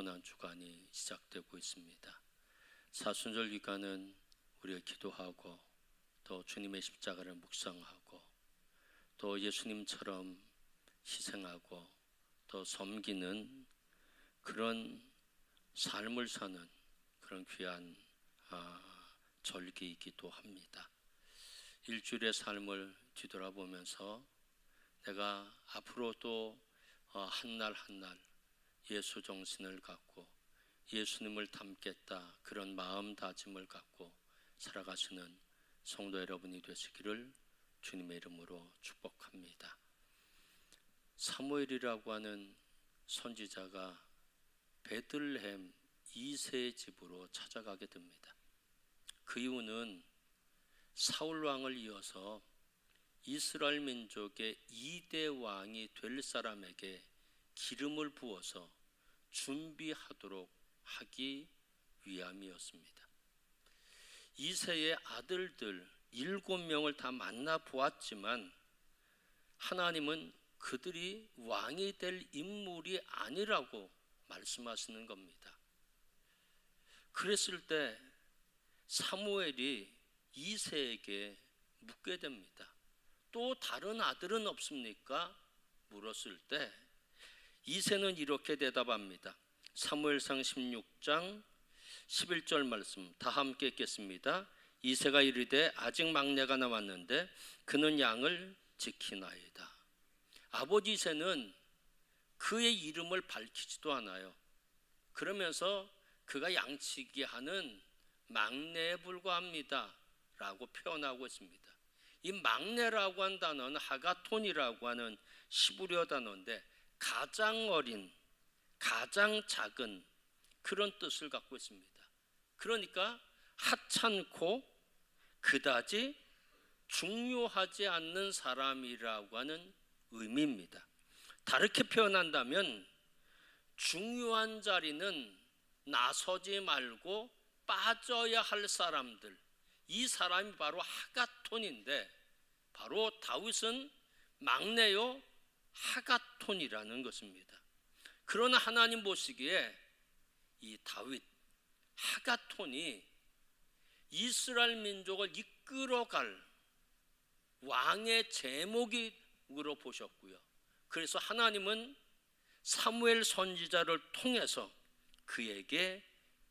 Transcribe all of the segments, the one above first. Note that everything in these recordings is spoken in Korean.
고난주간이 시작되고 있습니다. 사순절 기간은 우리가 기도하고 또 주님의 십자가를 묵상하고 또 예수님처럼 희생하고 또 섬기는 그런 삶을 사는 그런 귀한 절기이기도 합니다. 일주일의 삶을 뒤돌아보면서 내가 앞으로도 한 날 한 날 예수 정신을 갖고 예수님을 닮겠다 그런 마음 다짐을 갖고 살아가시는 성도 여러분이 되시기를 주님의 이름으로 축복합니다. 사무엘이라고 하는 선지자가 베들레헴 이새의 집으로 찾아가게 됩니다. 그 이유는 사울 왕을 이어서 이스라엘 민족의 2대 왕이 될 사람에게 기름을 부어서 준비하도록 하기 위함이었습니다. 이새의 아들들 7명을 다 만나 보았지만 하나님은 그들이 왕이 될 인물이 아니라고 말씀하시는 겁니다. 그랬을 때 사무엘이 이새에게 묻게 됩니다. 또 다른 아들은 없습니까? 물었을 때 이새는 이렇게 대답합니다. 사무엘상 16장 11절 말씀 다 함께 읽겠습니다. 이새가 이르되 아직 막내가 남았는데 그는 양을 지키나이다. 아버지 이새는 그의 이름을 밝히지도 않아요. 그러면서 그가 양치기 하는 막내에 불과합니다 라고 표현하고 있습니다. 이 막내라고 한 단어는 하가톤이라고 하는 시브리어 단어인데 가장 어린, 가장 작은 그런 뜻을 갖고 있습니다. 그러니까 하찮고 그다지 중요하지 않는 사람이라고 하는 의미입니다. 다르게 표현한다면 중요한 자리는 나서지 말고 빠져야 할 사람들, 이 사람이 바로 하가톤인데 바로 다윗은 막내요 하가톤이라는 것입니다. 그러나 하나님 보시기에 이 다윗 하가톤이 이스라엘 민족을 이끌어갈 왕의 제목으로 보셨고요. 그래서 하나님은 사무엘 선지자를 통해서 그에게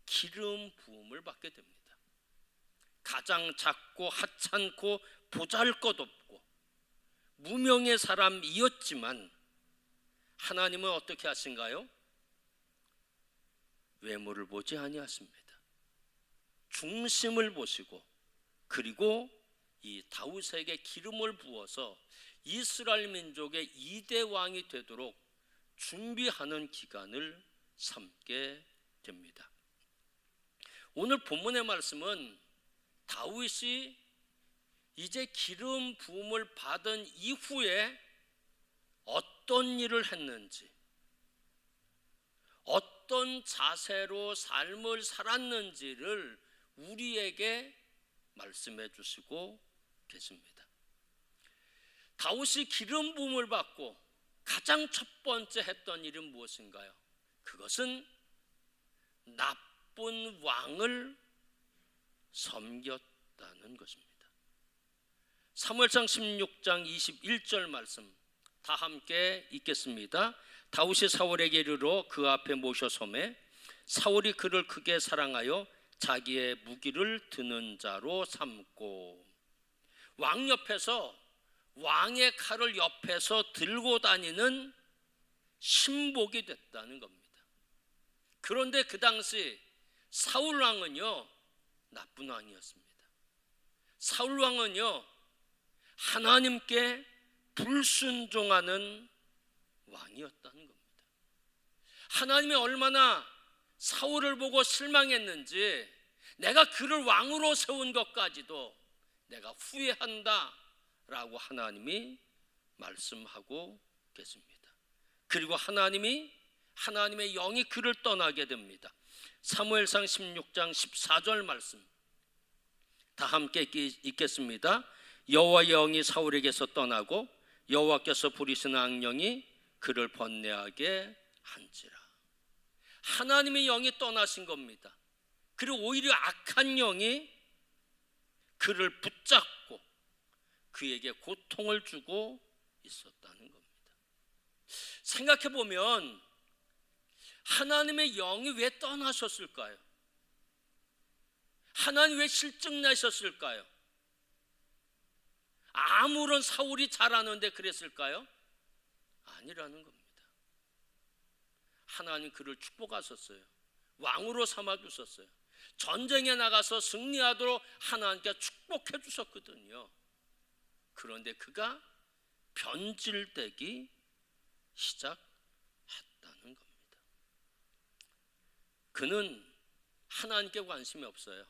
기름 부음을 받게 됩니다. 가장 작고 하찮고 보잘것없고 무명의 사람이었지만 하나님은 어떻게 하신가요? 외모를 보지 아니하십니다. 중심을 보시고 그리고 이 다윗에게 기름을 부어서 이스라엘 민족의 2대 왕이 되도록 준비하는 기간을 삼게 됩니다. 오늘 본문의 말씀은 다윗이 이제 기름 부음을 받은 이후에 어떤 일을 했는지, 어떤 자세로 삶을 살았는지를 우리에게 말씀해 주시고 계십니다. 다윗이 기름 부음을 받고 가장 첫 번째 했던 일은 무엇인가요? 그것은 나쁜 왕을 섬겼다는 것입니다. 사무엘상 16장 21절 말씀 다 함께 읽겠습니다. 다윗이 사울에게 이르러 그 앞에 모셔서매 사울이 그를 크게 사랑하여 자기의 무기를 드는 자로 삼고, 왕 옆에서 왕의 칼을 옆에서 들고 다니는 신복이 됐다는 겁니다. 그런데 그 당시 사울 왕은요 나쁜 왕이었습니다. 사울 왕은요 하나님께 불순종하는 왕이었다는 겁니다. 하나님이 얼마나 사울을 보고 실망했는지 내가 그를 왕으로 세운 것까지도 내가 후회한다 라고 하나님이 말씀하고 계십니다. 그리고 하나님의 영이 그를 떠나게 됩니다. 사무엘상 16장 14절 말씀 다 함께 읽겠습니다. 여호와의 영이 사울에게서 떠나고 여호와께서 부리시는 악령이 그를 번뇌하게 한지라. 하나님의 영이 떠나신 겁니다. 그리고 오히려 악한 영이 그를 붙잡고 그에게 고통을 주고 있었다는 겁니다. 생각해 보면 하나님의 영이 왜 떠나셨을까요? 하나님 왜 실증나셨을까요? 아무런 사울이 잘하는데 그랬을까요? 아니라는 겁니다. 하나님 그를 축복하셨어요. 왕으로 삼아주셨어요. 전쟁에 나가서 승리하도록 하나님께 축복해 주셨거든요. 그런데 그가 변질되기 시작했다는 겁니다. 그는 하나님께 관심이 없어요.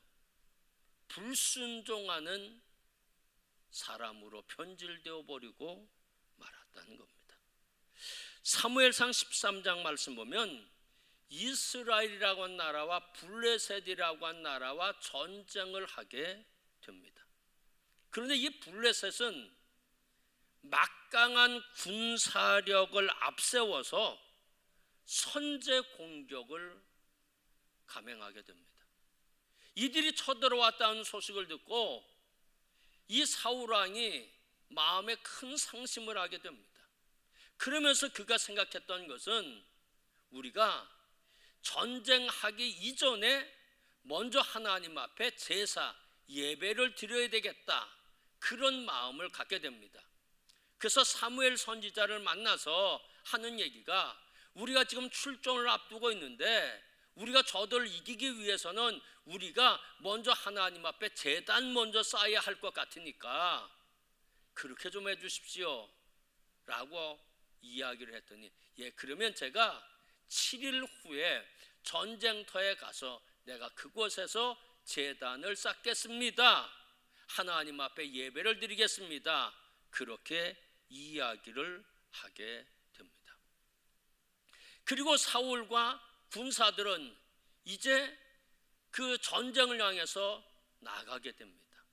불순종하는 사람으로 변질되어 버리고 말았다는 겁니다. 사무엘상 13장 말씀 보면 이스라엘이라고 한 나라와 블레셋이라고 한 나라와 전쟁을 하게 됩니다. 그런데 이 블레셋은 막강한 군사력을 앞세워서 선제 공격을 감행하게 됩니다. 이들이 쳐들어왔다는 소식을 듣고 이 사울 왕이 마음에 큰 상심을 하게 됩니다. 그러면서 그가 생각했던 것은 우리가 전쟁하기 이전에 먼저 하나님 앞에 제사, 예배를 드려야 되겠다, 그런 마음을 갖게 됩니다. 그래서 사무엘 선지자를 만나서 하는 얘기가, 우리가 지금 출전을 앞두고 있는데 우리가 저들을 이기기 위해서는 우리가 먼저 하나님 앞에 제단 먼저 쌓아야 할 것 같으니까 그렇게 좀 해주십시오 라고 이야기를 했더니, 예, 그러면 제가 7일 후에 전쟁터에 가서 내가 그곳에서 제단을 쌓겠습니다, 하나님 앞에 예배를 드리겠습니다, 그렇게 이야기를 하게 됩니다. 그리고 사울과 군사들은 이제 그 전쟁을 향해서 나가게 됩니다.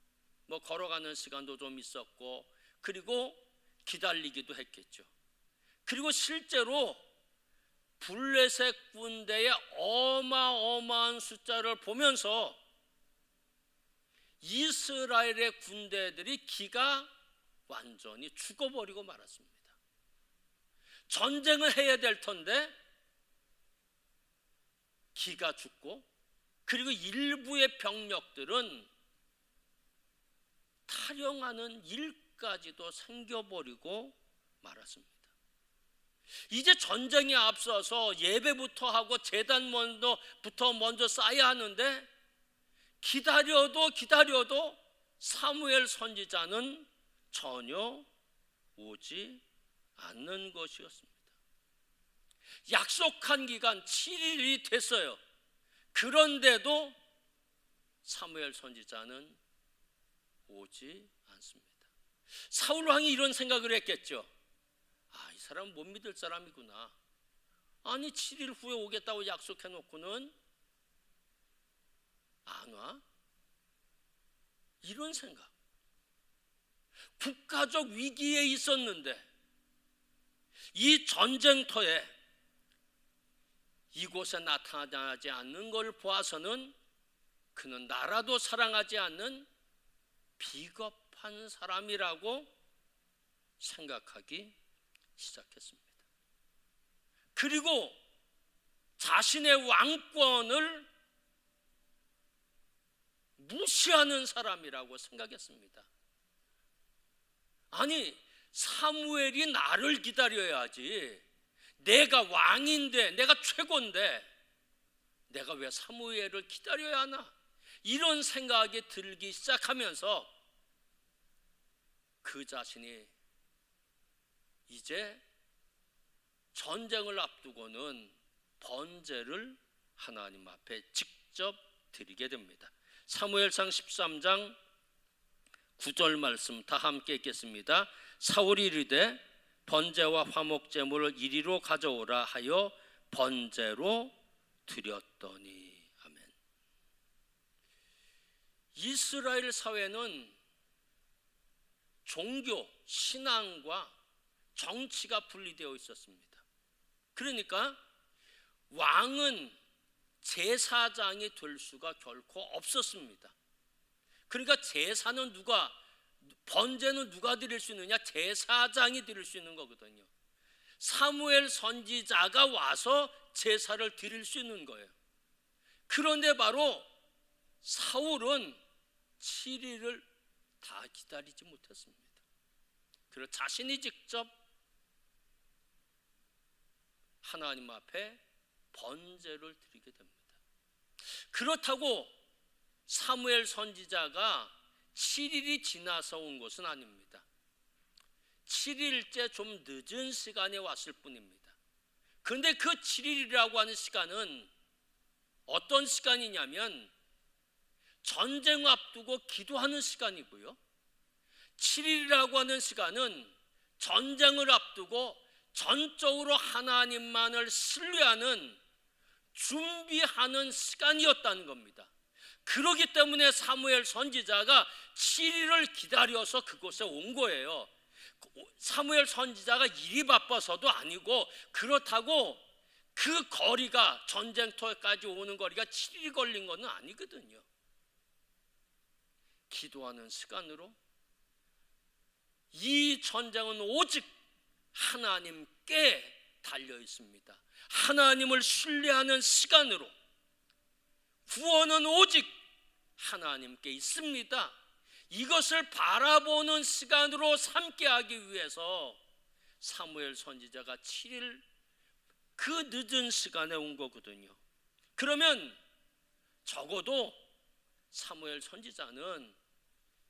뭐 걸어가는 시간도 좀 있었고, 그리고 기다리기도 했겠죠. 그리고 실제로 블레셋 군대의 어마어마한 숫자를 보면서 이스라엘의 군대들이 기가 완전히 죽어버리고 말았습니다. 전쟁을 해야 될 텐데 기가 죽고, 그리고 일부의 병력들은 탈영하는 일까지도 생겨버리고 말았습니다. 이제 전쟁에 앞서서 예배부터 하고 제단부터 먼저 쌓아야 하는데 기다려도 사무엘 선지자는 전혀 오지 않는 것이었습니다. 약속한 기간 7일이 됐어요. 그런데도 사무엘 선지자는 오지 않습니다. 사울 왕이 이런 생각을 했겠죠. 이 사람은 못 믿을 사람이구나. 아니 7일 후에 오겠다고 약속해 놓고는 안 와? 이런 생각. 국가적 위기에 있었는데 이 전쟁터에 이곳에 나타나지 않는 걸 보아서는 그는 나라도 사랑하지 않는 비겁한 사람이라고 생각하기 시작했습니다. 그리고 자신의 왕권을 무시하는 사람이라고 생각했습니다. 아니, 사무엘이 나를 기다려야지, 내가 왕인데, 내가 최고인데 내가 왜 사무엘을 기다려야 하나, 이런 생각이 들기 시작하면서 그 자신이 이제 전쟁을 앞두고는 번제를 하나님 앞에 직접 드리게 됩니다. 사무엘상 13장 9절 말씀 다 함께 읽겠습니다. 사울이 이르되 번제와 화목제물을 이리로 가져오라 하여 번제로 드렸더니. 아멘. 이스라엘 사회는 종교, 신앙과 정치가 분리되어 있었습니다. 그러니까 왕은 제사장이 될 수가 결코 없었습니다. 그러니까 번제는 누가 드릴 수 있느냐? 제사장이 드릴 수 있는 거거든요. 사무엘 선지자가 와서 제사를 드릴 수 있는 거예요. 그런데 바로 사울은 7일을 다 기다리지 못했습니다. 그래서 자신이 직접 하나님 앞에 번제를 드리게 됩니다. 그렇다고 사무엘 선지자가 7일이 지나서 온 것은 아닙니다. 7일째 좀 늦은 시간에 왔을 뿐입니다. 그런데 그 7일이라고 하는 시간은 어떤 시간이냐면 전쟁 앞두고 기도하는 시간이고요, 7일이라고 하는 시간은 전쟁을 앞두고 전적으로 하나님만을 신뢰하는 준비하는 시간이었다는 겁니다. 그렇기 때문에 사무엘 선지자가 7일을 기다려서 그곳에 온 거예요. 사무엘 선지자가 일이 바빠서도 아니고, 그렇다고 그 거리가, 전쟁터까지 오는 거리가 7일이 걸린 건 아니거든요. 기도하는 시간으로 이 전쟁은 오직 하나님께 달려 있습니다. 하나님을 신뢰하는 시간으로, 구원은 오직 하나님께 있습니다. 이것을 바라보는 시간으로 삼게 하기 위해서 사무엘 선지자가 7일 그 늦은 시간에 온 거거든요. 그러면 적어도 사무엘 선지자는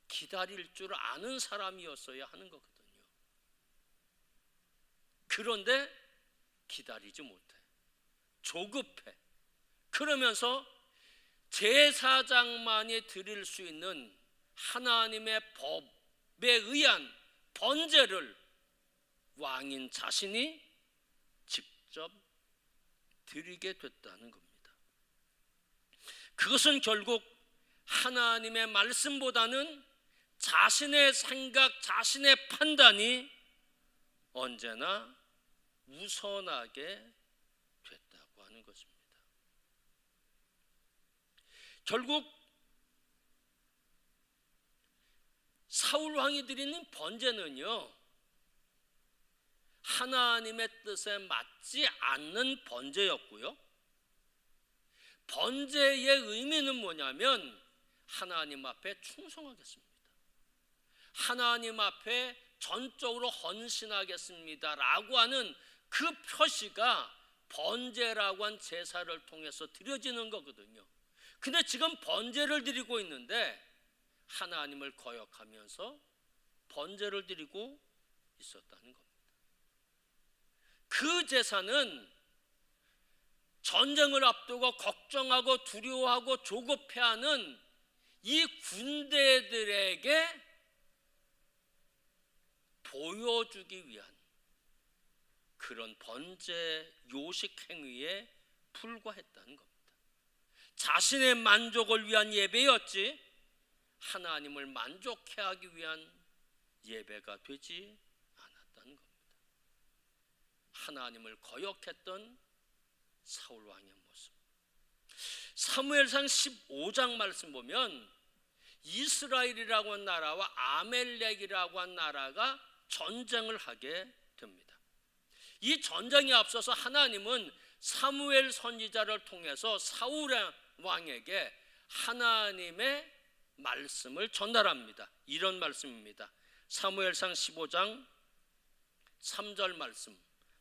기다릴 줄 아는 사람이었어야 하는 거거든요. 그런데 기다리지 못해, 조급해. 그러면서 제사장만이 드릴 수 있는 하나님의 법에 의한 번제를 왕인 자신이 직접 드리게 됐다는 겁니다. 그것은 결국 하나님의 말씀보다는 자신의 생각, 자신의 판단이 언제나 우선하게 됐다고 하는 것입니다. 결국 사울 왕이 드리는 번제는요, 하나님의 뜻에 맞지 않는 번제였고요, 번제의 의미는 뭐냐면 하나님 앞에 충성하겠습니다, 하나님 앞에 전적으로 헌신하겠습니다 라고 하는 그 표시가 번제라고 한 제사를 통해서 드려지는 거거든요. 근데 지금 번제를 드리고 있는데 하나님을 거역하면서 번제를 드리고 있었다는 겁니다. 그 제사는 전쟁을 앞두고 걱정하고 두려워하고 조급해하는 이 군대들에게 보여주기 위한 그런 번제 요식 행위에 불과했다는 겁니다. 자신의 만족을 위한 예배였지 하나님을 만족해 하기 위한 예배가 되지 않았다는 겁니다. 하나님을 거역했던 사울 왕의 모습. 사무엘상 15장 말씀 보면 이스라엘이라고 한 나라와 아멜렉이라고 한 나라가 전쟁을 하게 됩니다. 이 전쟁에 앞서서 하나님은 사무엘 선지자를 통해서 사울 왕에게 하나님의 말씀을 전달합니다. 이런 말씀입니다. 사무엘상 15장 3절 말씀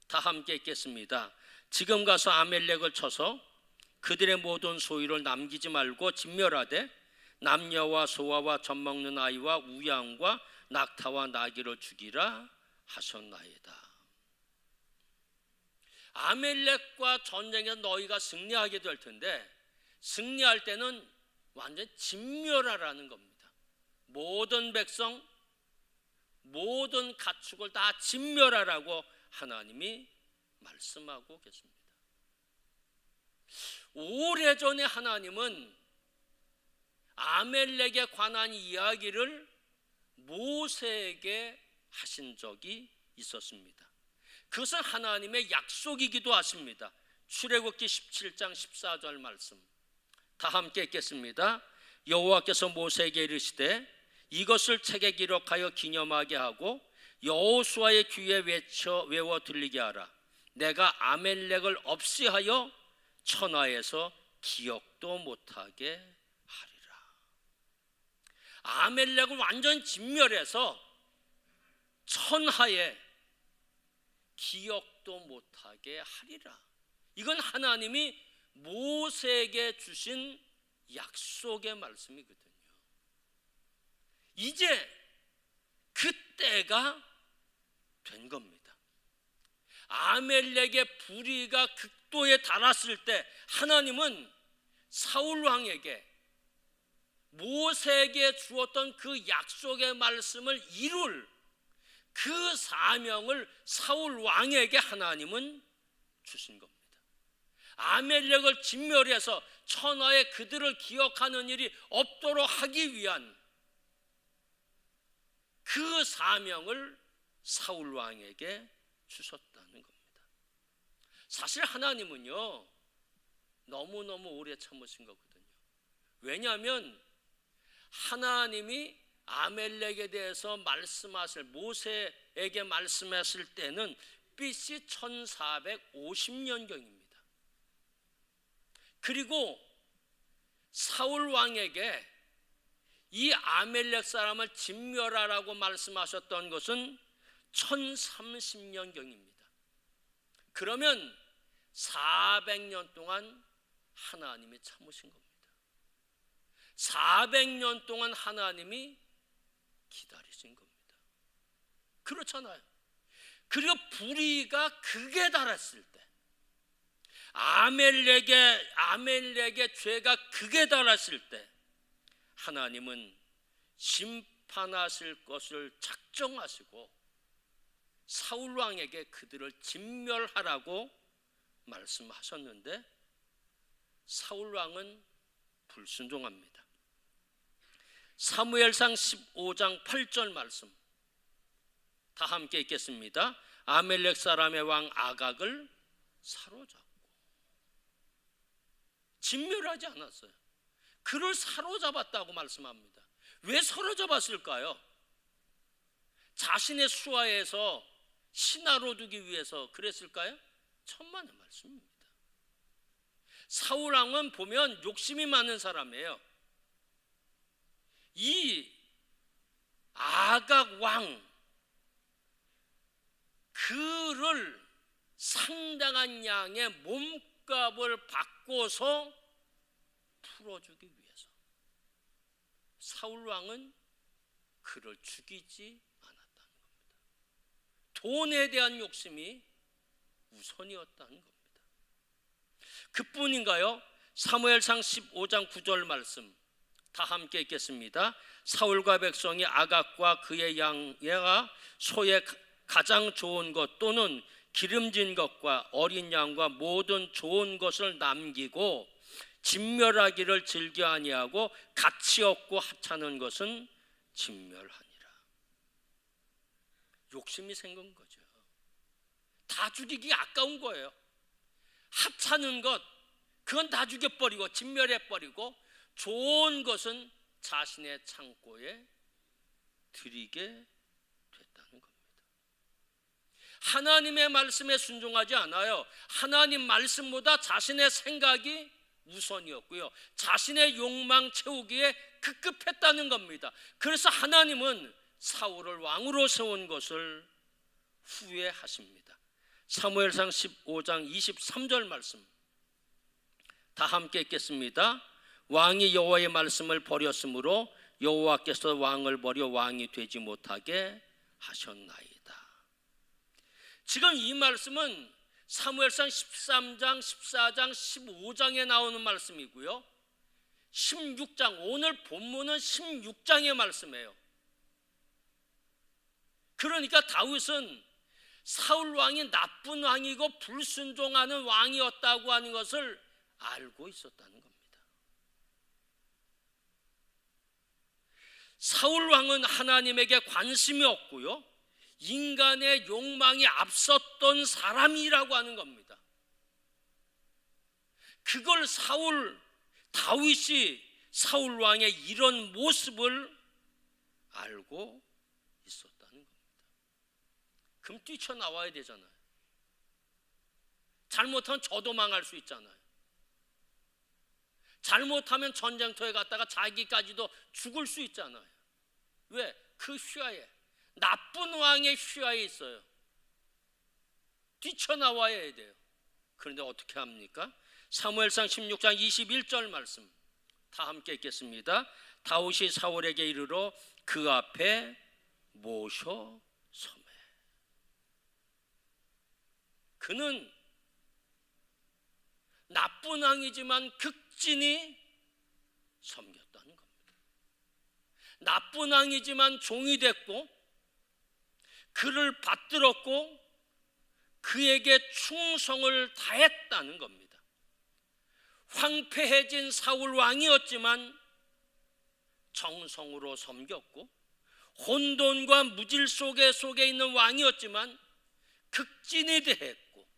다 함께 읽겠습니다. 지금 가서 아멜렉을 쳐서 그들의 모든 소유를 남기지 말고 진멸하되 남녀와 소아와 젖먹는 아이와 우양과 낙타와 나귀를 죽이라 하셨나이다. 아멜렉과 전쟁에서 너희가 승리하게 될 텐데 승리할 때는 완전 진멸하라는 겁니다. 모든 백성, 모든 가축을 다 진멸하라고 하나님이 말씀하고 계십니다. 오래전에 하나님은 아멜렉에 관한 이야기를 모세에게 하신 적이 있었습니다. 그것은 하나님의 약속이기도 하십니다. 출애굽기 17장 14절 말씀 다 함께 읽겠습니다. 여호와께서 모세에게 이르시되 이것을 책에 기록하여 기념하게 하고 여호수아의 귀에 외워 들리게 하라. 내가 아멜렉을 없이하여 천하에서 기억도 못하게 하리라. 아멜렉을 완전 진멸해서 천하에 기억도 못하게 하리라. 이건 하나님이 모세에게 주신 약속의 말씀이거든요. 이제 그때가 된 겁니다. 아멜렉의 불의가 극도에 달았을 때 하나님은 사울 왕에게 모세에게 주었던 그 약속의 말씀을 이룰 그 사명을 사울 왕에게 하나님은 주신 겁니다. 아멜렉을 진멸해서 천하에 그들을 기억하는 일이 없도록 하기 위한 그 사명을 사울 왕에게 주셨다는 겁니다. 사실 하나님은요 너무너무 오래 참으신 거거든요. 왜냐하면 하나님이 아멜렉에 대해서 말씀하실 모세에게 말씀하실 때는 BC 1450년경입니다. 그리고 사울 왕에게 이 아멜렉 사람을 진멸하라고 말씀하셨던 것은 1030년경입니다. 그러면 400년 동안 하나님이 참으신 겁니다. 400년 동안 하나님이 기다리신 겁니다. 그렇잖아요. 그리고 불의가 극에 달했을 때 아멜렉의 죄가 극에 달했을 때 하나님은 심판하실 것을 작정하시고 사울 왕에게 그들을 진멸하라고 말씀하셨는데 사울 왕은 불순종합니다. 사무엘상 15장 8절 말씀 다 함께 읽겠습니다. 아멜렉 사람의 왕 아각을 사로잡고 진멸하지 않았어요. 그를 사로잡았다고 말씀합니다. 왜 사로잡았을까요? 자신의 수하에서 신하로 두기 위해서 그랬을까요? 천만의 말씀입니다. 사울 왕은 보면 욕심이 많은 사람이에요. 이 아각 왕 그를 상당한 양의 몸값을 바꿔서 풀어주기 위해서 사울 왕은 그를 죽이지 않았다는 겁니다. 돈에 대한 욕심이 우선이었다는 겁니다. 그뿐인가요? 사무엘상 15장 9절 말씀 다 함께 읽겠습니다. 사울과 백성이 아각과 그의 양과 소의 가장 좋은 것 또는 기름진 것과 어린 양과 모든 좋은 것을 남기고 진멸하기를 즐겨 아니하고 가치 없고 하찮은 것은 진멸하니라. 욕심이 생긴 거죠. 다 죽이기 아까운 거예요. 하찮은 것 그건 다 죽여버리고 진멸해버리고 좋은 것은 자신의 창고에 드리게 됐다는 겁니다. 하나님의 말씀에 순종하지 않아요. 하나님 말씀보다 자신의 생각이 우선이었고요. 자신의 욕망 채우기에 급급했다는 겁니다. 그래서 하나님은 사울을 왕으로 세운 것을 후회하십니다. 사무엘상 15장 23절 말씀 다 함께 읽겠습니다. 왕이 여호와의 말씀을 버렸으므로 여호와께서 왕을 버려 왕이 되지 못하게 하셨나이다. 지금 이 말씀은 사무엘상 13장, 14장, 15장에 나오는 말씀이고요. 16장, 오늘 본문은 16장의 말씀이에요. 그러니까 다윗은 사울 왕이 나쁜 왕이고 불순종하는 왕이었다고 하는 것을 알고 있었다는 겁니다. 사울 왕은 하나님에게 관심이 없고요, 인간의 욕망이 앞섰던 사람이라고 하는 겁니다. 그걸 다윗이 사울 왕의 이런 모습을 알고 있었다는 겁니다. 그럼 뛰쳐나와야 되잖아요. 잘못하면 저도 망할 수 있잖아요. 잘못하면 전쟁터에 갔다가 자기까지도 죽을 수 있잖아요. 왜? 그 휘하에, 나쁜 왕의 휘하에 있어요. 뛰쳐나와야 돼요. 그런데 어떻게 합니까? 사무엘상 16장 21절 말씀 다 함께 읽겠습니다. 다윗이 사울에게 이르러 그 앞에 모셔 서매. 그는 나쁜 왕이지만 극진히 섬겼다는 겁니다. 나쁜 왕이지만 종이 됐고 그를 받들었고 그에게 충성을 다했다는 겁니다. 황폐해진 사울 왕이었지만 정성으로 섬겼고 혼돈과 무질 속에 있는 왕이었지만 극진히 대했고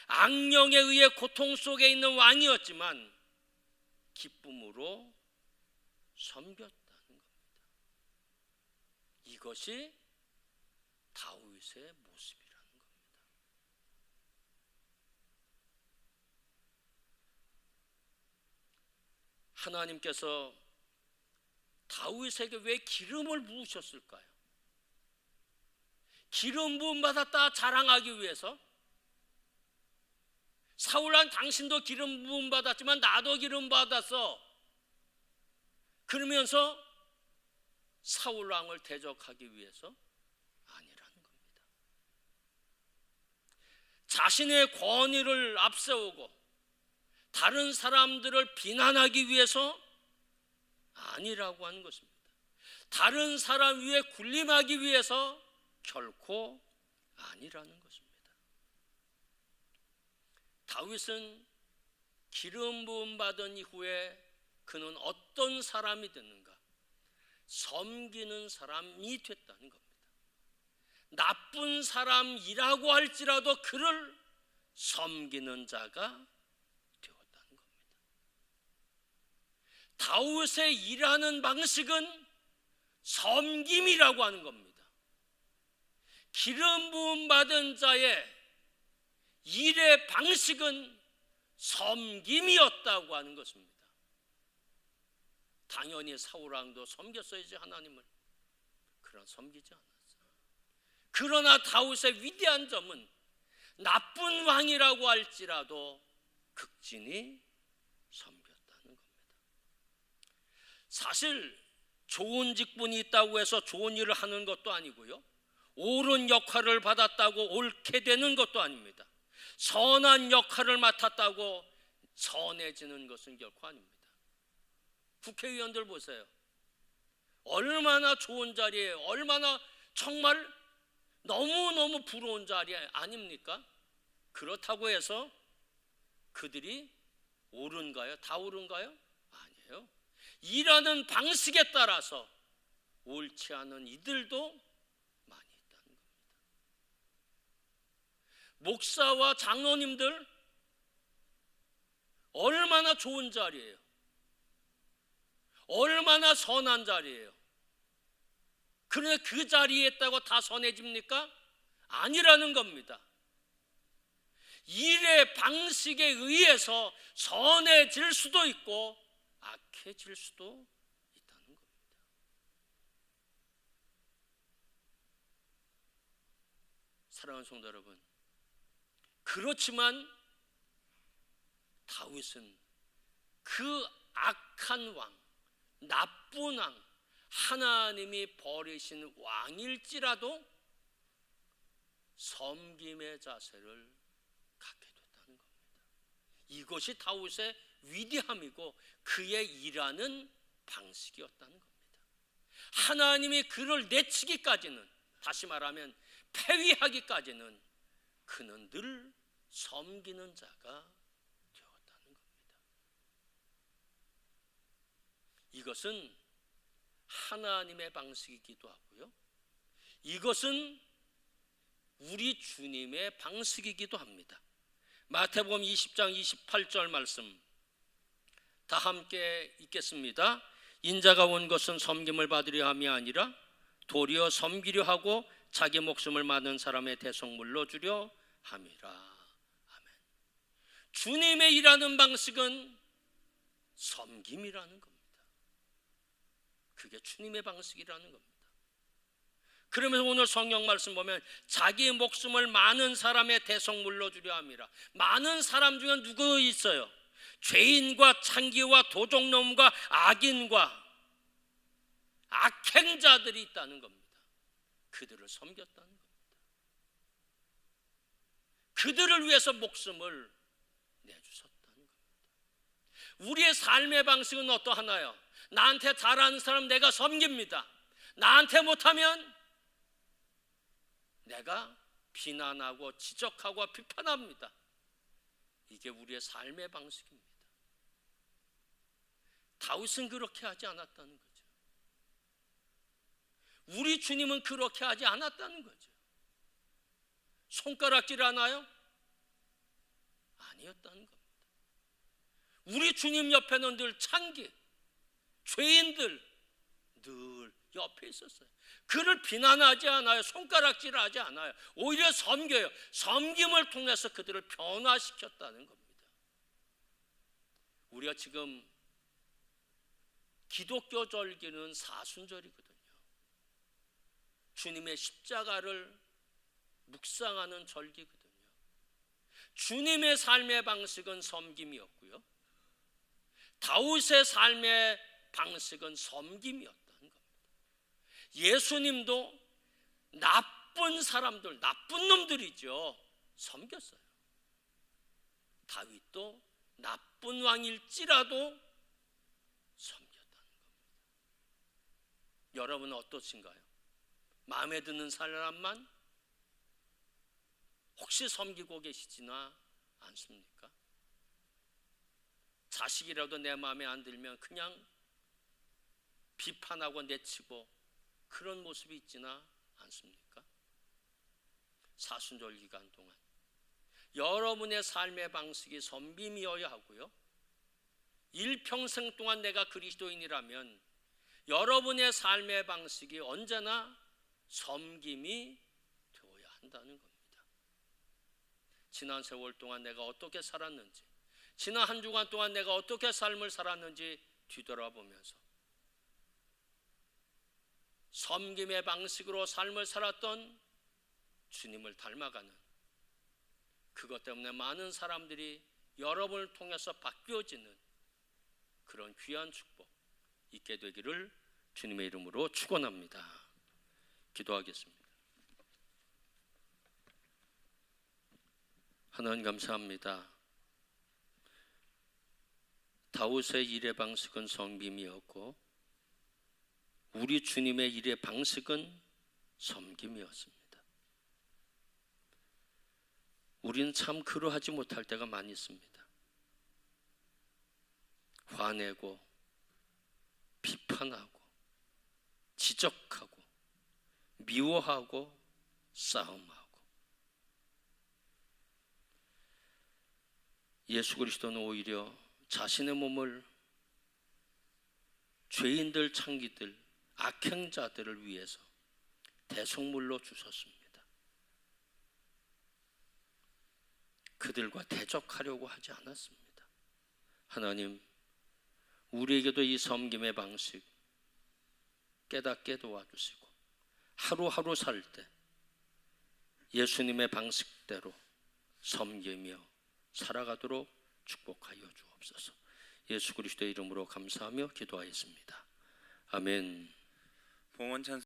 악령에 의해 고통 속에 있는 왕이었지만 기쁨으로 섬겼다는 겁니다. 이것이 다윗의 모습이라는 겁니다. 하나님께서 다윗에게 왜 기름을 부으셨을까요? 기름 부음 받았다 자랑하기 위해서? 사울아, 당신도 기름 부음 받았지만 나도 기름 받았어. 그러면서 사울 왕을 대적하기 위해서? 아니라는 겁니다. 자신의 권위를 앞세우고 다른 사람들을 비난하기 위해서? 아니라고 하는 것입니다. 다른 사람 위에 군림하기 위해서? 결코 아니라는 것입니다. 다윗은 기름 부음 받은 이후에 그는 어떤 사람이 됐는가? 섬기는 사람이 됐다는 겁니다. 나쁜 사람이라고 할지라도 그를 섬기는 자가 되었다는 겁니다. 다윗의 일하는 방식은 섬김이라고 하는 겁니다. 기름 부음 받은 자의 일의 방식은 섬김이었다고 하는 것입니다. 당연히 사울 왕도 섬겼어야지 하나님을. 그러나 섬기지 않았어요. 그러나 다윗의 위대한 점은 나쁜 왕이라고 할지라도 극진히 섬겼다는 겁니다. 사실 좋은 직분이 있다고 해서 좋은 일을 하는 것도 아니고요, 옳은 역할을 받았다고 옳게 되는 것도 아닙니다. 선한 역할을 맡았다고 선해지는 것은 결코 아닙니다. 국회의원들 보세요. 얼마나 좋은 자리에, 얼마나 정말 너무너무 부러운 자리 아닙니까? 그렇다고 해서 그들이 옳은가요? 다 옳은가요? 아니에요. 일하는 방식에 따라서 옳지 않은 이들도 많이 있다는 겁니다. 목사와 장로님들 얼마나 좋은 자리예요. 얼마나 선한 자리예요. 그런데 그 자리에 있다고 다 선해집니까? 아니라는 겁니다. 일의 방식에 의해서 선해질 수도 있고 악해질 수도 있다는 겁니다. 사랑하는 성도 여러분, 그렇지만 다윗은 그 악한 왕, 나쁜 왕, 하나님이 버리신 왕일지라도 섬김의 자세를 갖게 됐다는 겁니다. 이것이 다윗의 위대함이고 그의 일하는 방식이었다는 겁니다. 하나님이 그를 내치기까지는, 다시 말하면 폐위하기까지는 그는 늘 섬기는 자가 되었다는 겁니다. 이것은 하나님의 방식이기도 하고요, 이것은 우리 주님의 방식이기도 합니다. 마태복음 20장 28절 말씀 다 함께 읽겠습니다. 인자가 온 것은 섬김을 받으려 함이 아니라 도리어 섬기려 하고 자기 목숨을 많은 사람의 대속물로 주려 함이라. 아멘. 주님의 일하는 방식은 섬김이라는 겁니다. 그게 주님의 방식이라는 겁니다. 그러면서 오늘 성경 말씀 보면 자기 목숨을 많은 사람의 대속물로 주려 함이라. 많은 사람 중에 누구 있어요? 죄인과 창기와 도적놈과 악인과 악행자들이 있다는 겁니다. 그들을 섬겼다는 겁니다. 그들을 위해서 목숨을 내주셨다는 겁니다. 우리의 삶의 방식은 어떠하나요? 나한테 잘하는 사람 내가 섬깁니다. 나한테 못하면 내가 비난하고 지적하고 비판합니다. 이게 우리의 삶의 방식입니다. 다윗은 그렇게 하지 않았다는 거죠. 우리 주님은 그렇게 하지 않았다는 거죠. 손가락질 하나요? 아니었다는 겁니다. 우리 주님 옆에는 늘 창기, 죄인들 늘 옆에 있었어요. 그를 비난하지 않아요. 손가락질하지 않아요. 오히려 섬겨요. 섬김을 통해서 그들을 변화시켰다는 겁니다. 우리가 지금 기독교 절기는 사순절이거든요. 주님의 십자가를 묵상하는 절기거든요. 주님의 삶의 방식은 섬김이었고요. 다윗의 삶의 방식은 섬김이었다는 겁니다. 예수님도 나쁜 사람들, 나쁜 놈들이죠. 섬겼어요. 다윗도 나쁜 왕일지라도 섬겼다는 겁니다. 여러분은 어떠신가요? 마음에 드는 사람만 혹시 섬기고 계시지나 않습니까? 자식이라도 내 마음에 안 들면 그냥 비판하고 내치고 그런 모습이 있지나 않습니까? 사순절 기간 동안 여러분의 삶의 방식이 섬김이어야 하고요. 일평생 동안 내가 그리스도인이라면 여러분의 삶의 방식이 언제나 섬김이 되어야 한다는 겁니다. 지난 세월 동안 내가 어떻게 살았는지, 지난 한 주간 동안 내가 어떻게 삶을 살았는지 뒤돌아보면서 섬김의 방식으로 삶을 살았던 주님을 닮아가는, 그것 때문에 많은 사람들이 여러분을 통해서 바뀌어지는 그런 귀한 축복 있게 되기를 주님의 이름으로 축원합니다. 기도하겠습니다. 하나님 감사합니다. 다윗의 일의 방식은 섬김이었고 우리 주님의 일의 방식은 섬김이었습니다. 우리는 참 그러하지 못할 때가 많이 있습니다. 화내고 비판하고 지적하고 미워하고 싸움하고. 예수 그리스도는 오히려 자신의 몸을 죄인들, 창기들, 악행자들을 위해서 대속물로 주셨습니다. 그들과 대적하려고 하지 않았습니다. 하나님, 우리에게도 이 섬김의 방식 깨닫게 도와주시고 하루하루 살 때 예수님의 방식대로 섬기며 살아가도록 축복하여 주옵소서. 예수 그리스도의 이름으로 감사하며 기도하였습니다. 아멘. 봉헌 찬송